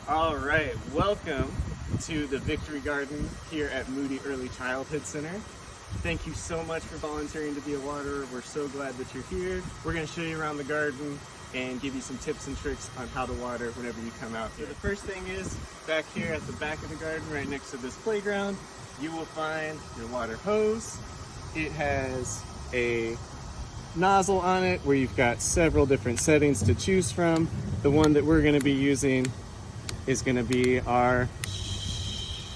All right, welcome to the Victory Garden here at Moody Early Childhood Center. Thank you so much for volunteering to be a waterer. We're so glad that you're here. We're going to show you around the garden and give you some tips and tricks on how to water whenever you come out here. The first thing is, back here at the back of the garden, right next to this playground, you will find your water hose. It has a nozzle on it where you've got several different settings to choose from. The one that we're going to be using is going to be our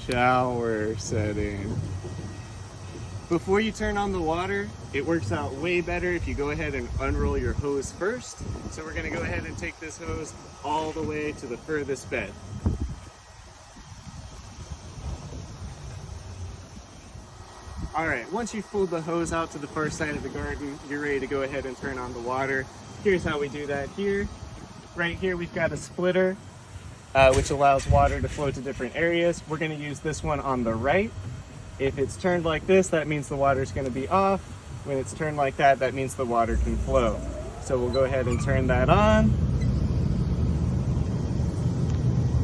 shower setting. Before you turn on the water, it works out way better if you go ahead and unroll your hose first. So we're going to go ahead and take this hose all the way to the furthest bed. All right, once you've pulled the hose out to the far side of the garden, you're ready to go ahead and turn on the water. Here's how we do that here. Right here, we've got a splitter, which allows water to flow to different areas. We're gonna use this one on the right. If it's turned like this, that means the water's gonna be off. When it's turned like that, that means the water can flow. So we'll go ahead and turn that on.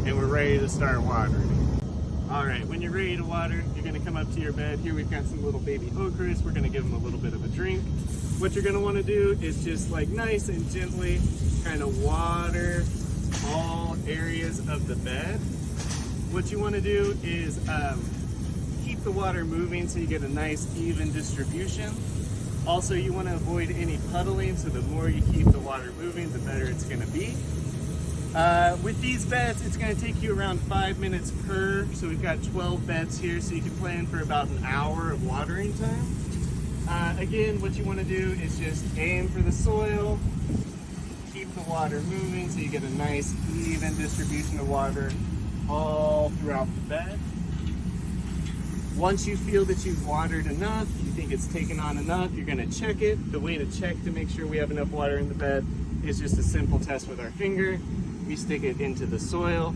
And we're ready to start watering. All right, when you're ready to water, you're gonna come up to your bed. Here we've got some little baby ochres. We're gonna give them a little bit of a drink. What you're gonna wanna do is just like nice and gently kind of water all areas of the bed. What you wanna do is keep the water moving so you get a nice even distribution. Also, you wanna avoid any puddling, so the more you keep the water moving, the better it's gonna be. With these beds, it's going to take you around 5 minutes per, so we've got 12 beds here, so you can plan for about an hour of watering time. Again, what you want to do is just aim for the soil, keep the water moving so you get a nice even distribution of water all throughout the bed. Once you feel that you've watered enough, you think it's taken on enough, you're going to check it. The way to check to make sure we have enough water in the bed is just a simple test with our finger. We stick it into the soil,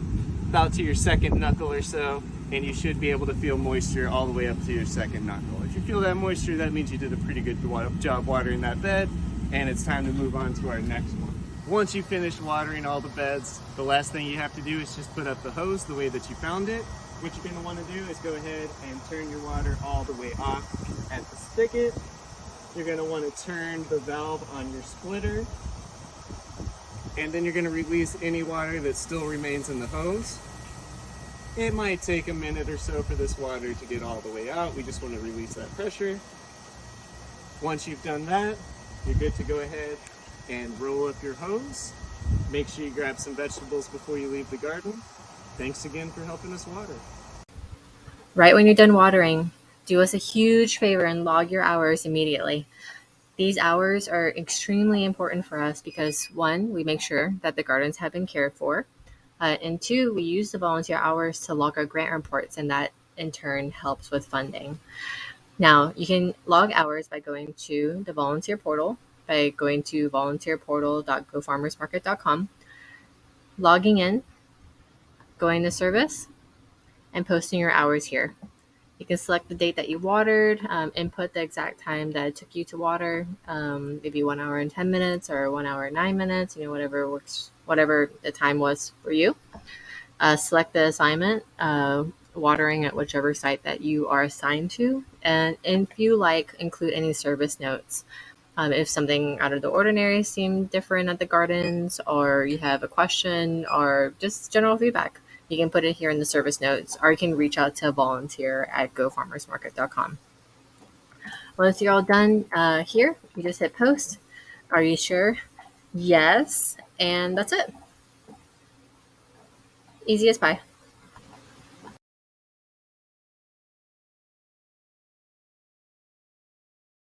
about to your second knuckle or so, and you should be able to feel moisture all the way up to your second knuckle. If you feel that moisture, that means you did a pretty good job watering that bed, and it's time to move on to our next one. Once you finish watering all the beds, the last thing you have to do is just put up the hose the way that you found it. What you're going to want to do is go ahead and turn your water all the way off at the spigot. You're going to want to turn the valve on your splitter, and then you're going to release any water that still remains in the hose. It might take a minute or so for this water to get all the way out. We just want to release that pressure. Once you've done that, you're good to go ahead and roll up your hose. Make sure you grab some vegetables before you leave the garden. Thanks again for helping us water. Right when you're done watering, do us a huge favor and log your hours immediately. These hours are extremely important for us because, one, we make sure that the gardens have been cared for, and two, we use the volunteer hours to log our grant reports, and that in turn helps with funding. Now, you can log hours by going to the volunteer portal, by going to volunteerportal.gofarmersmarket.com, logging in, going to service, and posting your hours here. You can select the date that you watered, input the exact time that it took you to water, maybe 1 hour and 10 minutes or 1 hour and 9 minutes, whatever works, whatever the time was for you. Select the assignment, watering at whichever site that you are assigned to. And if you like, include any service notes. If something out of the ordinary seemed different at the gardens, or you have a question or just general feedback, you can put it here in the service notes, or you can reach out to a volunteer at gofarmersmarket.com. Once you're all done here, you just hit post. Are you sure? Yes. And that's it. Easy as pie.